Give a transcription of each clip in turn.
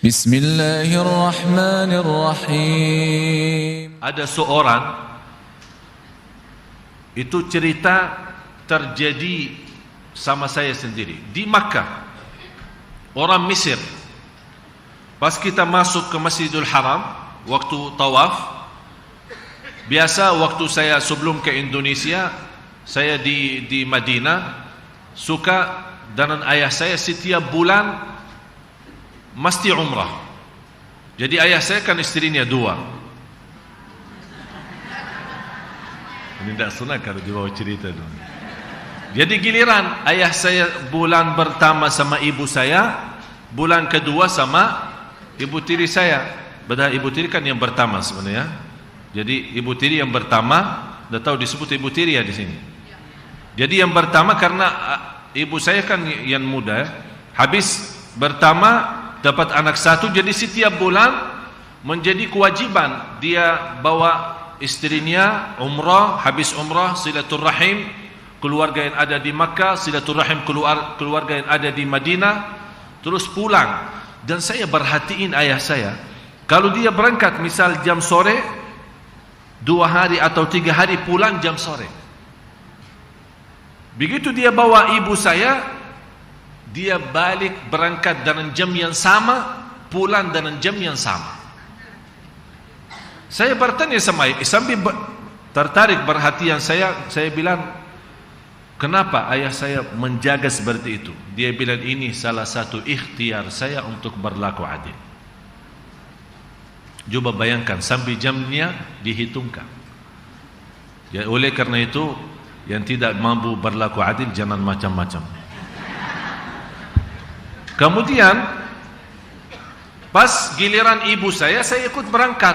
Bismillahirrahmanirrahim. Ada seorang, itu cerita terjadi sama saya sendiri di Makkah, orang Mesir. Pas kita masuk ke Masjidil Haram, waktu tawaf, biasa waktu saya sebelum ke Indonesia, saya di Madinah, suka dengan ayah saya setiap bulan mesti umrah. Jadi ayah saya kan istrinya dua. Ini tidak senang kalau dibawa cerita dulu. Jadi giliran ayah saya bulan pertama sama ibu saya, bulan kedua sama ibu tiri saya. Padahal ibu tiri kan yang pertama sebenarnya. Jadi ibu tiri yang pertama, dah tahu disebut ibu tiri ya di sini. Jadi yang pertama karena ibu saya kan yang muda, habis pertama dapat anak satu, jadi setiap bulan menjadi kewajiban dia bawa istrinya umrah, habis umrah silaturahim keluarga yang ada di Makkah, silaturahim keluarga yang ada di Madinah, terus pulang. Dan saya perhatiin ayah saya, kalau dia berangkat misal jam sore, 2 hari atau 3 hari pulang jam sore. Begitu dia bawa ibu saya, dia balik berangkat dengan jam yang sama, pulang dengan jam yang sama. Saya bertanya sama sambil tertarik perhatian saya bilang, kenapa ayah saya menjaga seperti itu? Dia bilang ini salah satu ikhtiar saya untuk berlaku adil. Coba bayangkan sampai jamnya dihitungkan. Ya, oleh karena itu yang tidak mampu berlaku adil jangan macam-macam. Kemudian pas giliran ibu saya ikut berangkat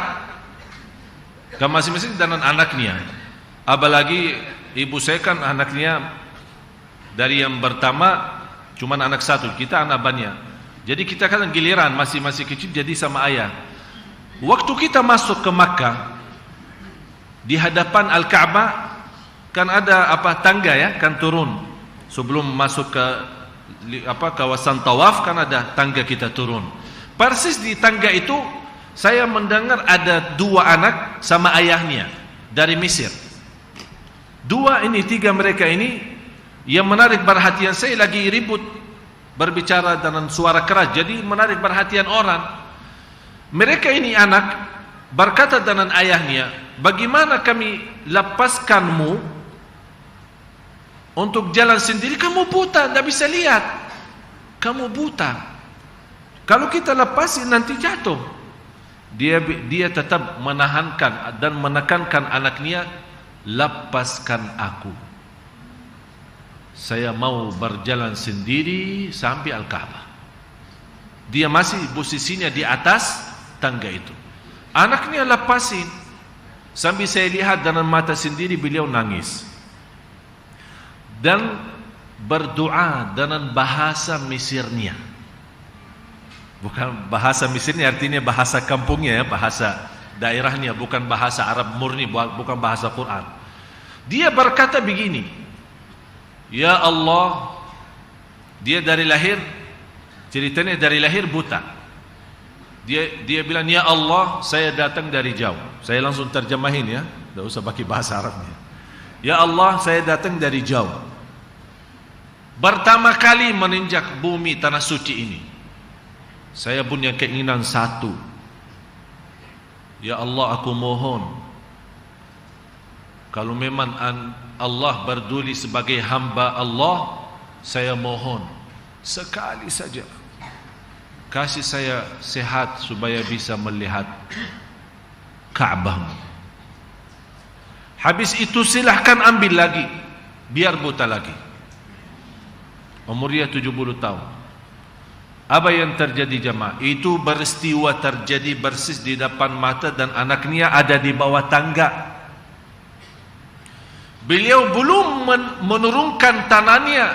ke masing-masing dengan anaknya. Apalagi ibu saya kan anaknya dari yang pertama cuma anak satu, kita anak banyak. Jadi kita kan giliran masih kecil jadi sama ayah. Waktu kita masuk ke Makkah, di hadapan Al-Ka'bah kan ada tangga ya, kan turun sebelum masuk ke kawasan tawaf, kan ada tangga kita turun. Persis di tangga itu saya mendengar ada 2 anak sama ayahnya dari Mesir. 3 mereka ini yang menarik perhatian saya, lagi ribut berbicara dengan suara keras, jadi menarik perhatian orang. Mereka ini anak berkata dengan ayahnya, bagaimana kami lepaskanmu untuk jalan sendiri? Kamu buta, tidak bisa lihat. Kamu buta. Kalau kita lepasin nanti jatuh. Dia tetap menahankan dan menekankan anaknya, lepaskan aku. Saya mau berjalan sendiri sampai Al-Ka'bah. Dia masih posisinya di atas tangga itu. Anaknya lepasin. Sambil saya lihat dengan mata sendiri beliau nangis. Dan berdoa dengan bahasa Mesirnya. Bukan bahasa Mesirnya artinya bahasa kampungnya ya, bahasa daerahnya, bukan bahasa Arab murni, bukan bahasa Quran. Dia berkata begini, ya Allah, dia dari lahir, ceritanya dari lahir buta. Dia bilang, ya Allah, saya datang dari jauh. Saya langsung terjemahin ya, tidak usah pakai bahasa Arabnya. Ya Allah, saya datang dari jauh. Pertama kali menginjak bumi tanah suci ini, saya punya keinginan satu. Ya Allah, aku mohon, kalau memang Allah berduli sebagai hamba Allah, saya mohon sekali saja kasih saya sehat supaya bisa melihat Ka'bah. Habis itu silahkan ambil lagi, biar buta lagi. Umurnya 70 tahun. Apa yang terjadi jemaah? Itu peristiwa terjadi persis di depan mata dan anaknya ada di bawah tangga. Beliau belum menurunkan tangannya,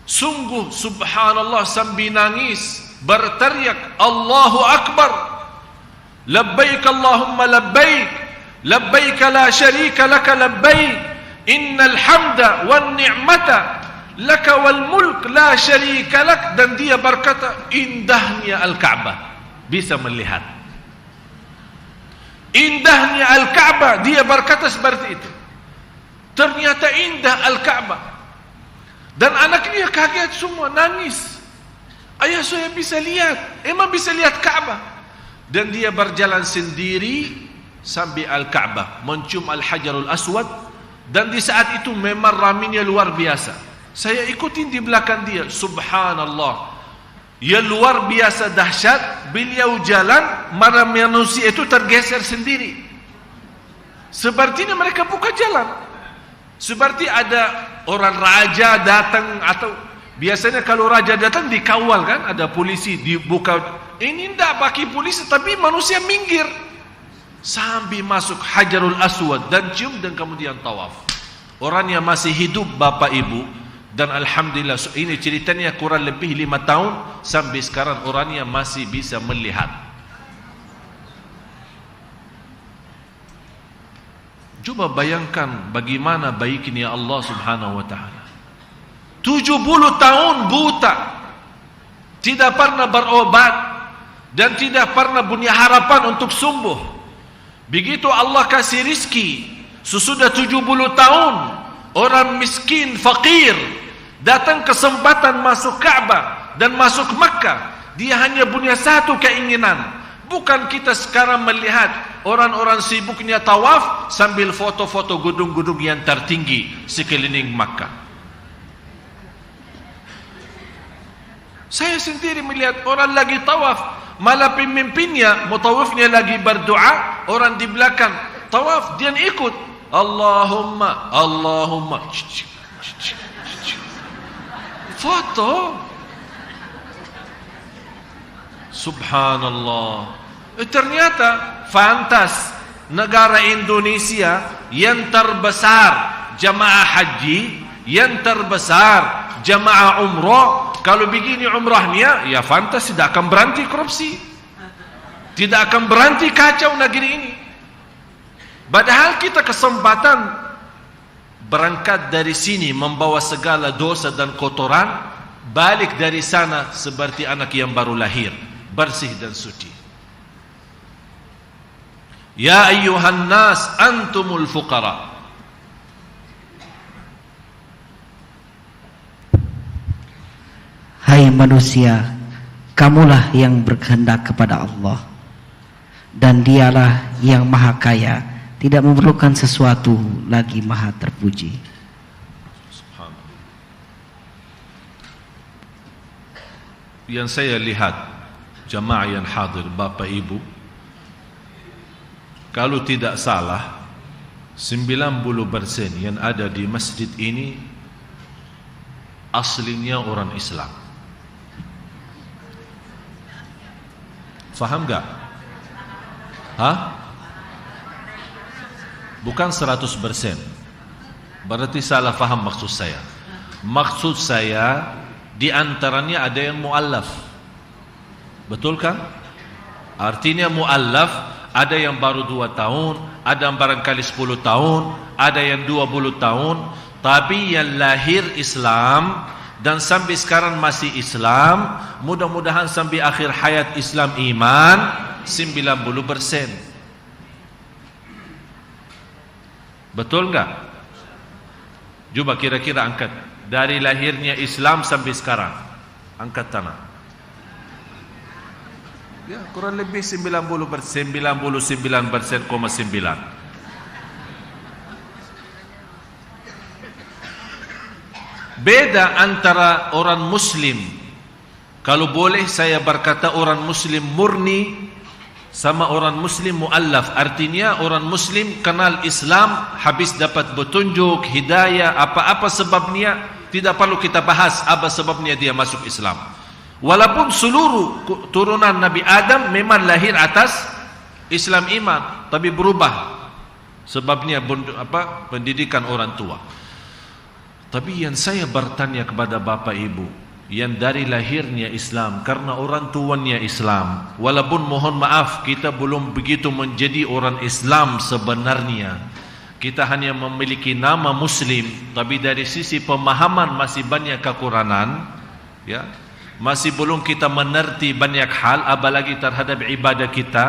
sungguh subhanallah sambil nangis, berteriak Allahu Akbar, labbaik Allahumma labbaik, labbaik la syarika laka labbaik, innal hamda wan ni'mata laka wal mulk la syarika lak. Dan dia berkata, indahnya Al-Ka'bah, bisa melihat. Indahnya Al-Ka'bah, dia berkata seperti itu. Ternyata indah Al-Ka'bah. Dan anaknya kaget semua, nangis. Ayah, saya bisa lihat, emang bisa lihat Ka'bah. Dan dia berjalan sendiri sampai Al-Ka'bah, mencium Al-Hajarul Aswad. Dan di saat itu memang ramainya luar biasa. Saya ikutin di belakang dia, subhanallah. Ya luar biasa dahsyat. Beliau jalan, mana manusia itu tergeser sendiri. Sepertinya mereka buka jalan. Seperti ada orang raja datang, atau biasanya kalau raja datang dikawal kan, ada polisi dibuka. Ini tidak pakai polisi, tapi manusia minggir sampai masuk Hajarul Aswad dan cium, dan kemudian tawaf. Orangnya masih hidup bapak ibu, dan alhamdulillah ini ceritanya kurang lebih 5 tahun sampai sekarang orangnya masih bisa melihat. Coba bayangkan bagaimana baiknya Allah subhanahu wa ta'ala. 70 tahun buta, tidak pernah berobat, dan tidak pernah punya harapan untuk sembuh. Begitu Allah kasih rizki, sesudah 70 tahun, orang miskin, fakir, datang kesempatan masuk Ka'bah dan masuk Makkah. Dia hanya punya satu keinginan. Bukan kita sekarang melihat orang-orang sibuknya tawaf sambil foto-foto gedung-gedung yang tertinggi sekeliling Makkah. Saya sendiri melihat orang lagi tawaf, malah pemimpinnya, mutawifnya lagi berdoa, orang di belakang tawaf, dia ikut. Allahumma, Allahumma. Foto. Subhanallah. Ternyata fantas negara Indonesia yang terbesar jamaah haji, yang terbesar jamaah umrah, kalau begini umrahnya, ya fantas tidak akan berhenti korupsi, tidak akan berhenti kacau negeri ini. Padahal kita kesempatan berangkat dari sini membawa segala dosa dan kotoran, balik dari sana seperti anak yang baru lahir, bersih dan suci. Ya ayyuhan nas antumul fuqara. Hai manusia, kamulah yang berkehendak kepada Allah, dan dialah yang maha kaya, tidak memerlukan sesuatu lagi, maha terpuji. Yang saya lihat, jamaah yang hadir, bapak ibu, kalau tidak salah 90% yang ada di masjid ini aslinya orang Islam. Faham gak? Hah? Bukan 100%. Berarti salah faham maksud saya. Maksud saya, di antaranya ada yang mu'allaf. Betul kan? Artinya mu'allaf, ada yang baru 2 tahun, ada yang barangkali 10 tahun, ada yang 20 tahun, tapi yang lahir Islam dan sampai sekarang masih Islam, mudah-mudahan sampai akhir hayat Islam iman 90%. Betul enggak? Coba kira-kira angkat dari lahirnya Islam sampai sekarang, angkat tangan. Ya, kurang lebih 90%, 99,9%. Beda antara orang muslim, kalau boleh saya berkata orang muslim murni, sama orang muslim mu'allaf. Artinya orang muslim kenal Islam, habis dapat petunjuk, hidayah, apa-apa sebabnya, tidak perlu kita bahas apa sebabnya dia masuk Islam. Walaupun seluruh turunan Nabi Adam memang lahir atas Islam iman, tapi berubah sebabnya pendidikan orang tua. Tapi yang saya bertanya kepada bapak ibu yang dari lahirnya Islam, karena orang tuanya Islam, walaupun mohon maaf kita belum begitu menjadi orang Islam sebenarnya, kita hanya memiliki nama Muslim, tapi dari sisi pemahaman masih banyak kekurangan, ya. masih belum kita mengerti banyak hal, apalagi terhadap ibadah kita.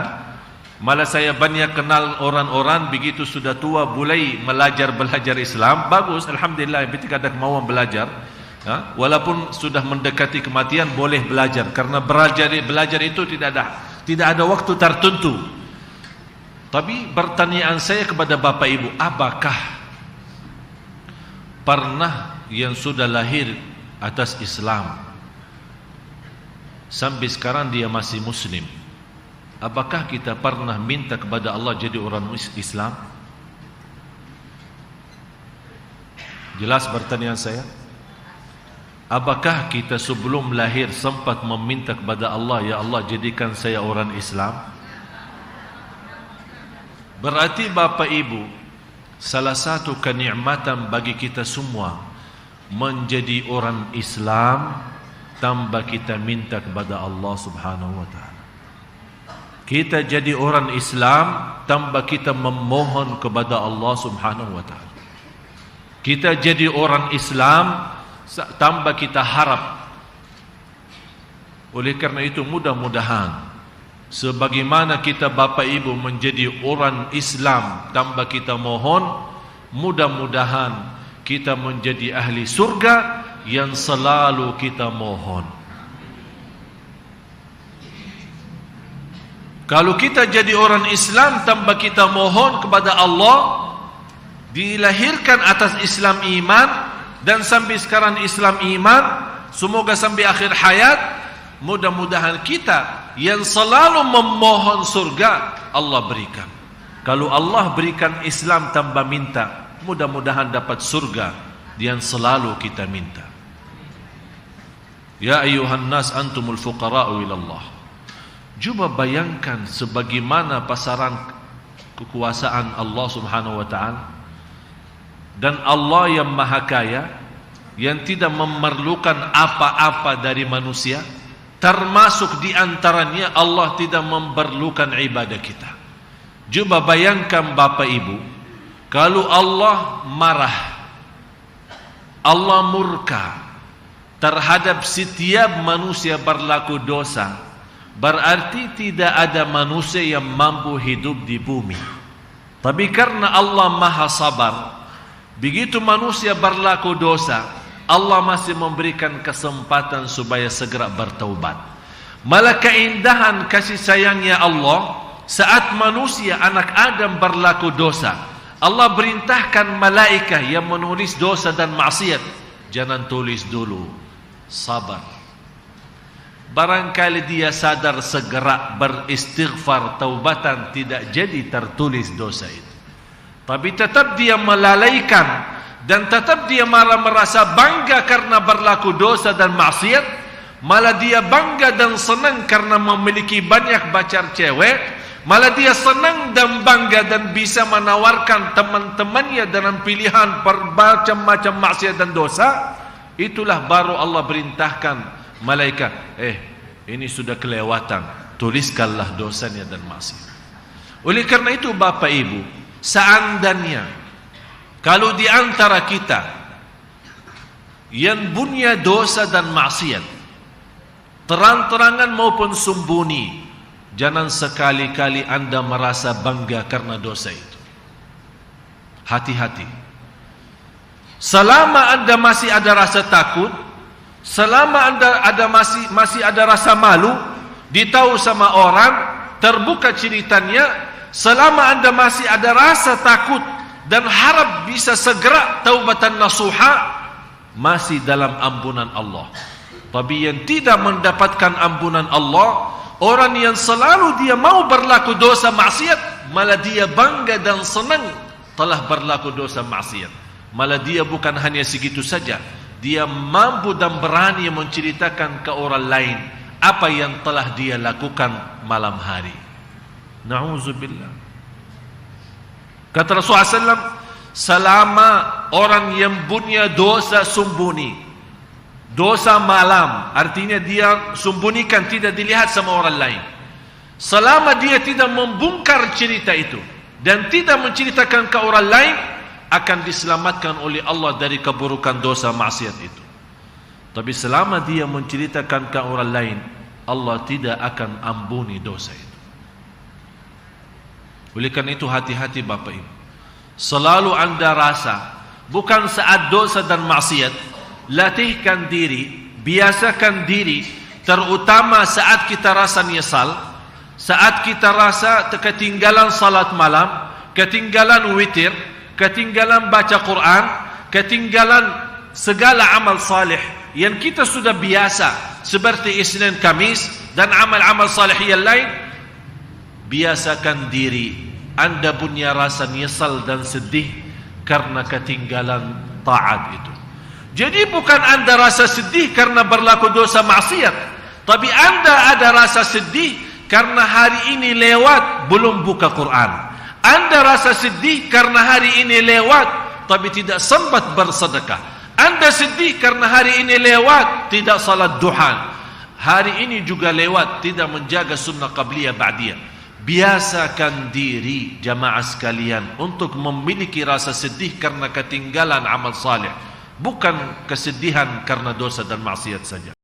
Malah saya banyak kenal orang-orang begitu sudah tua mulai belajar Islam. Bagus, alhamdulillah, ketika ada kemauan belajar, walaupun sudah mendekati kematian boleh belajar, karena belajar itu tidak ada waktu tertentu. Tapi pertanyaan saya kepada Bapak Ibu, apakah pernah yang sudah lahir atas Islam sampai sekarang dia masih Muslim, apakah kita pernah minta kepada Allah jadi orang Islam? Jelas pertanyaan saya? Apakah kita sebelum lahir sempat meminta kepada Allah, ya Allah jadikan saya orang Islam? Berarti Bapak Ibu, salah satu kenikmatan bagi kita semua menjadi orang Islam tanpa kita minta kepada Allah Subhanahu wa taala. Kita jadi orang Islam tanpa kita memohon kepada Allah Subhanahu wa taala. Kita jadi orang Islam tanpa kita harap. Oleh karena itu mudah-mudahan sebagaimana kita Bapak Ibu menjadi orang Islam tanpa kita mohon, mudah-mudahan kita menjadi ahli surga yang selalu kita mohon. Kalau kita jadi orang Islam tanpa kita mohon kepada Allah, dilahirkan atas Islam iman, dan sampai sekarang Islam iman, semoga sampai akhir hayat, mudah-mudahan kita yang selalu memohon surga Allah berikan. Kalau Allah berikan Islam tanpa minta, mudah-mudahan dapat surga yang selalu kita minta. Ya ayuhan nas antumul fuqara'u ilallah. Cuba bayangkan sebagaimana pasaran kekuasaan Allah Subhanahu wa taala, dan Allah yang maha kaya, yang tidak memerlukan apa-apa dari manusia. Termasuk di antaranya Allah tidak memerlukan ibadah kita. Coba bayangkan Bapak Ibu, kalau Allah marah, Allah murka terhadap setiap manusia berlaku dosa, berarti tidak ada manusia yang mampu hidup di bumi. Tapi karena Allah maha sabar, begitu manusia berlaku dosa, Allah masih memberikan kesempatan supaya segera bertaubat. Malah keindahan kasih sayangnya Allah, saat manusia anak Adam berlaku dosa, Allah perintahkan malaikat yang menulis dosa dan maksiat, jangan tulis dulu, sabar. Barangkali dia sadar segera beristighfar, taubatan, tidak jadi tertulis dosa itu. Tapi tetap dia melalaikan, dan tetap dia malah merasa bangga karena berlaku dosa dan maksiat. Malah dia bangga dan senang karena memiliki banyak pacar cewek. Malah dia senang dan bangga dan bisa menawarkan teman-temannya dalam pilihan bermacam-macam maksiat dan dosa. Itulah baru Allah perintahkan malaikat, ini sudah kelewatan, tuliskanlah dosanya dan maksiat. Oleh karena itu Bapak Ibu, seandainya kalau di antara kita yang punya dosa dan maksiat, terang-terangan maupun sembunyi, jangan sekali-kali Anda merasa bangga karena dosa itu. Hati-hati. Selama Anda masih ada rasa takut, selama Anda masih ada rasa malu, ditahu sama orang, terbuka ceritanya, selama Anda masih ada rasa takut dan harap bisa segera taubatan nasuha, masih dalam ampunan Allah. Tapi yang tidak mendapatkan ampunan Allah, orang yang selalu dia mau berlaku dosa maksiat, malah dia bangga dan senang telah berlaku dosa maksiat. Malah dia bukan hanya segitu saja, dia mampu dan berani menceritakan ke orang lain apa yang telah dia lakukan malam hari. Na'udzubillah. Kata Rasulullah SAW, selama orang yang punya dosa sembunyi, dosa malam, artinya dia sembunyikan, tidak dilihat sama orang lain, selama dia tidak membongkar cerita itu dan tidak menceritakan ke orang lain, akan diselamatkan oleh Allah dari keburukan dosa maksiat itu. Tapi selama dia menceritakan ke orang lain, Allah tidak akan ampuni dosa itu. Oleh kerana itu hati-hati Bapak Ibu. Selalu anda rasa, bukan saat dosa dan maksiat, latihkan diri, biasakan diri, terutama saat kita rasa nyesal, saat kita rasa ketinggalan salat malam, ketinggalan witir, ketinggalan baca Quran, ketinggalan segala amal salih yang kita sudah biasa seperti Isnin Kamis dan amal-amal salih yang lain. Biasakan diri anda punya rasa nyesal dan sedih karena ketinggalan taat itu. Jadi bukan anda rasa sedih karena berlaku dosa maksiat, tapi anda ada rasa sedih karena hari ini lewat belum buka Quran. Anda rasa sedih karena hari ini lewat tapi tidak sempat bersedekah. Anda sedih karena hari ini lewat tidak salat duha. Hari ini juga lewat tidak menjaga sunnah qabliyah ba'diyah. Biasakan diri jamaah sekalian untuk memiliki rasa sedih karena ketinggalan amal saleh, bukan kesedihan karena dosa dan maksiat saja.